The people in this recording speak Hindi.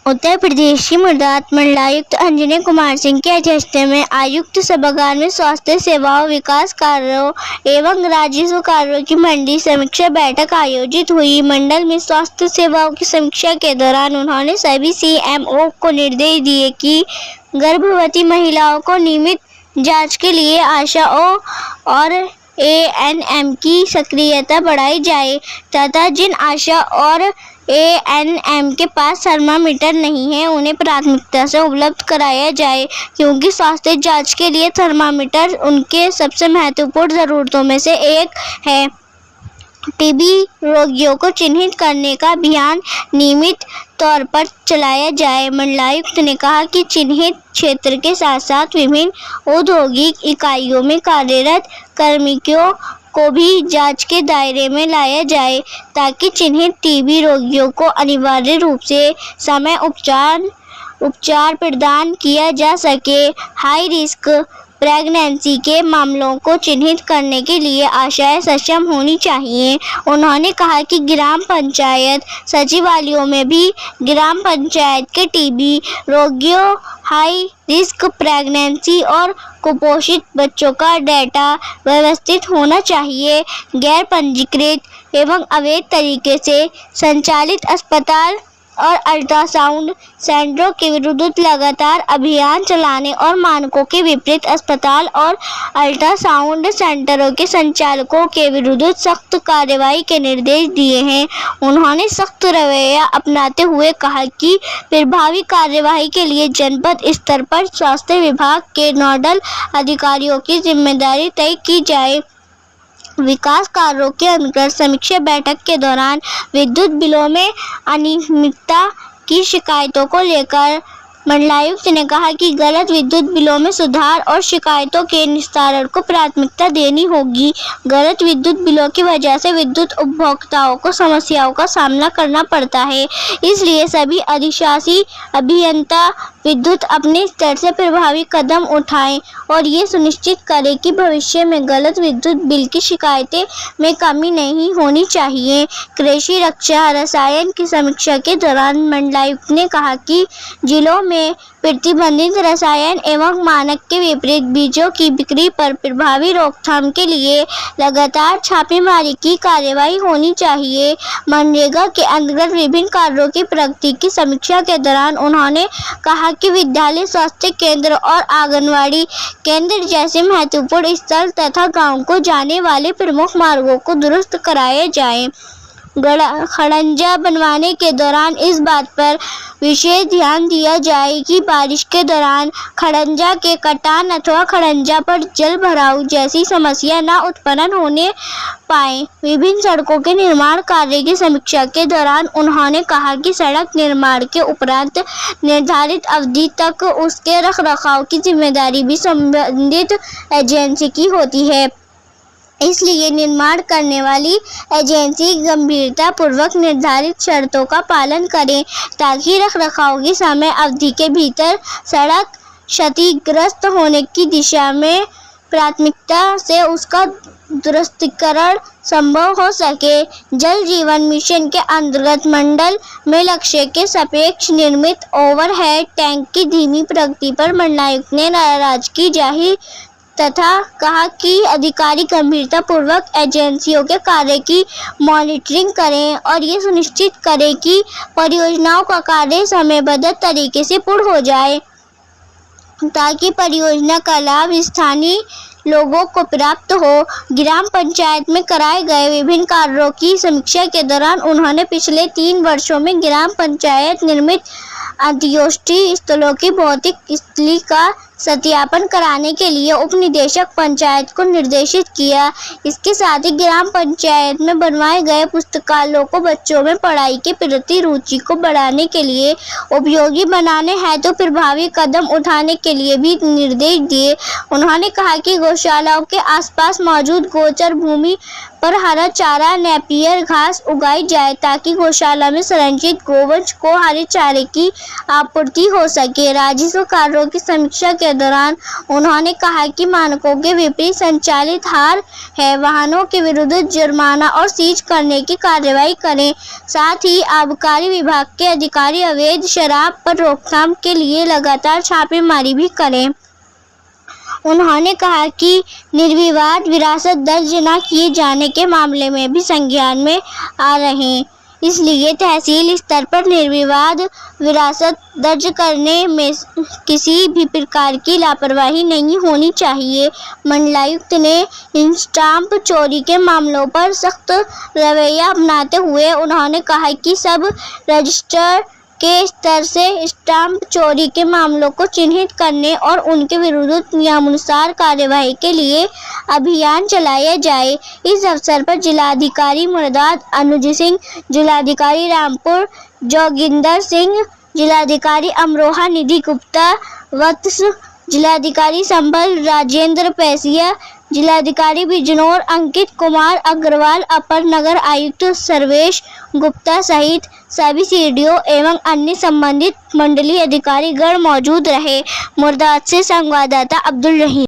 उत्तर प्रदेश की मंडलायुक्त अंजनी कुमार सिंह की अध्यक्षता में आयुक्त सभागार में स्वास्थ्य सेवाओं, विकास कार्यों एवं राजस्व कार्यों की मंडलीय समीक्षा बैठक आयोजित हुई। मंडल में स्वास्थ्य सेवाओं की समीक्षा के दौरान उन्होंने सभी CMO को निर्देश दिए कि गर्भवती महिलाओं को नियमित जांच के लिए आशाओं और ANM की सक्रियता बढ़ाई जाए तथा जिन आशा और ANM के पास थर्मामीटर नहीं है उन्हें प्राथमिकता से उपलब्ध कराया जाए, क्योंकि स्वास्थ्य जांच के लिए थर्मामीटर उनके सबसे महत्वपूर्ण ज़रूरतों में से एक है। टीबी रोगियों को चिन्हित करने का अभियान नियमित तौर पर चलाया जाए। मंडलायुक्त ने कहा कि चिन्हित क्षेत्र के साथ साथ विभिन्न औद्योगिक इकाइयों में कार्यरत कार्मिकों को भी जांच के दायरे में लाया जाए ताकि चिन्हित टीबी रोगियों को अनिवार्य रूप से समय उपचार प्रदान किया जा सके। हाई रिस्क प्रेगनेंसी के मामलों को चिन्हित करने के लिए आशाएं सक्षम होनी चाहिए। उन्होंने कहा कि ग्राम पंचायत सचिवालयों में भी ग्राम पंचायत के टीबी रोगियों, हाई रिस्क प्रेगनेंसी और कुपोषित बच्चों का डेटा व्यवस्थित होना चाहिए। गैर पंजीकृत एवं अवैध तरीके से संचालित अस्पताल और अल्ट्रासाउंड सेंटरों के विरुद्ध लगातार अभियान चलाने और मानकों के विपरीत अस्पताल और अल्ट्रासाउंड सेंटरों के संचालकों के विरुद्ध सख्त कार्रवाई के निर्देश दिए हैं। उन्होंने सख्त रवैया अपनाते हुए कहा कि प्रभावी कार्रवाई के लिए जनपद स्तर पर स्वास्थ्य विभाग के नोडल अधिकारियों की जिम्मेदारी तय की जाए। विकास कार्यों के अंतर्गत समीक्षा बैठक के दौरान विद्युत बिलों में अनियमितता की शिकायतों को लेकर मंडलायुक्त ने कहा कि गलत विद्युत बिलों में सुधार और शिकायतों के निस्तारण को प्राथमिकता देनी होगी। गलत विद्युत बिलों की वजह से विद्युत उपभोक्ताओं को समस्याओं का सामना करना पड़ता है, इसलिए सभी अधिशासी अभियंता विद्युत अपने स्तर से प्रभावी कदम उठाएं और ये सुनिश्चित करें कि भविष्य में गलत विद्युत बिल की शिकायतें में कमी नहीं होनी चाहिए। कृषि रक्षा रसायन की समीक्षा के दौरान मंडलायुक्त ने कहा कि जिलों में प्रतिबंधित रसायन एवं मानक के विपरीत बीजों की बिक्री पर प्रभावी रोकथाम के लिए लगातार छापेमारी की कार्रवाई होनी चाहिए। मनरेगा के अंतर्गत विभिन्न कार्यों की प्रगति की समीक्षा के दौरान उन्होंने कहा कि विद्यालय, स्वास्थ्य केंद्र और आंगनवाड़ी केंद्र जैसे महत्वपूर्ण स्थल तथा गांव को जाने वाले प्रमुख मार्गों को दुरुस्त कराया जाए। खड़ंजा बनवाने के दौरान इस बात पर विशेष ध्यान दिया जाए कि बारिश के दौरान खड़ंजा के कटान अथवा खड़ंजा पर जल भराव जैसी समस्या न उत्पन्न होने पाए। विभिन्न सड़कों के निर्माण कार्य की समीक्षा के दौरान उन्होंने कहा कि सड़क निर्माण के उपरांत निर्धारित अवधि तक उसके रखरखाव की जिम्मेदारी भी संबंधित एजेंसी की होती है, इसलिए निर्माण करने वाली एजेंसी गंभीरता पूर्वक निर्धारित शर्तों का पालन करें ताकि रखरखाव की समय अवधि के भीतर सड़क क्षतिग्रस्त होने की दिशा में प्राथमिकता से उसका दुरुस्तीकरण संभव हो सके। जल जीवन मिशन के अंतर्गत मंडल में लक्ष्य के सापेक्ष निर्मित ओवरहेड टैंक की धीमी प्रगति पर मंडलायुक्त ने नाराजगी जाहिर तथा कहा कि अधिकारी गंभीरता पूर्वक एजेंसियों के कार्य की मॉनिटरिंग करें और ये सुनिश्चित करें कि परियोजनाओं का कार्य समयबद्ध तरीके से पूर्ण हो जाए ताकि परियोजना का लाभ स्थानीय लोगों को प्राप्त हो। ग्राम पंचायत में कराए गए विभिन्न कार्यों की समीक्षा के दौरान उन्होंने पिछले 3 वर्षों में ग्राम पंचायत निर्मित अंत्योष्टि स्थलों की भौतिक स्थिति का सत्यापन कराने के लिए उप निदेशक पंचायत को निर्देशित किया। इसके साथ ही ग्राम पंचायत में बनवाए गए पुस्तकालयों को बच्चों में पढ़ाई के प्रति रुचि को बढ़ाने के लिए उपयोगी बनाने हेतु प्रभावी कदम उठाने के लिए भी निर्देश दिए। उन्होंने कहा कि गौशालाओं के आसपास मौजूद गोचर भूमि पर हरा चारा, नेपियर घास उगाई जाए ताकि गौशाला में संरक्षित गोवंश को हरे चारे की आपूर्ति हो सके। राजस्व कार्यों की समीक्षा के के दौरान उन्होंने कहा कि मानकों के विपरीत संचालित है वाहनों के विरुद्ध जुर्माना और सीज करने की कार्रवाई करें। साथ ही आबकारी विभाग के अधिकारी अवैध शराब पर रोकथाम के लिए लगातार छापेमारी भी करें। उन्होंने कहा कि निर्विवाद विरासत दर्ज न किए जाने के मामले में भी संज्ञान में आ रहे हैं, इसलिए तहसील स्तर पर निर्विवाद विरासत दर्ज करने में किसी भी प्रकार की लापरवाही नहीं होनी चाहिए। मंडलायुक्त ने स्टाम्प चोरी के मामलों पर सख्त रवैया अपनाते हुए उन्होंने कहा कि सब रजिस्टर के स्तर से स्टाम्प चोरी के मामलों को चिन्हित करने और उनके विरुद्ध नियमानुसार कार्यवाही के लिए अभियान चलाया जाए। इस अवसर पर जिलाधिकारी मुरादाबाद अनुज सिंह, जिलाधिकारी रामपुर जोगिंदर सिंह, जिलाधिकारी अमरोहा निधि गुप्ता वत्स, जिलाधिकारी संभल राजेंद्र पैसिया, जिलाधिकारी बिजनौर अंकित कुमार अग्रवाल, अपर नगर आयुक्त सर्वेश गुप्ता सहित सभी सीडीओ एवं अन्य संबंधित मंडलीय अधिकारी गण मौजूद रहे। मुरादाबाद से संवाददाता अब्दुल रहीम।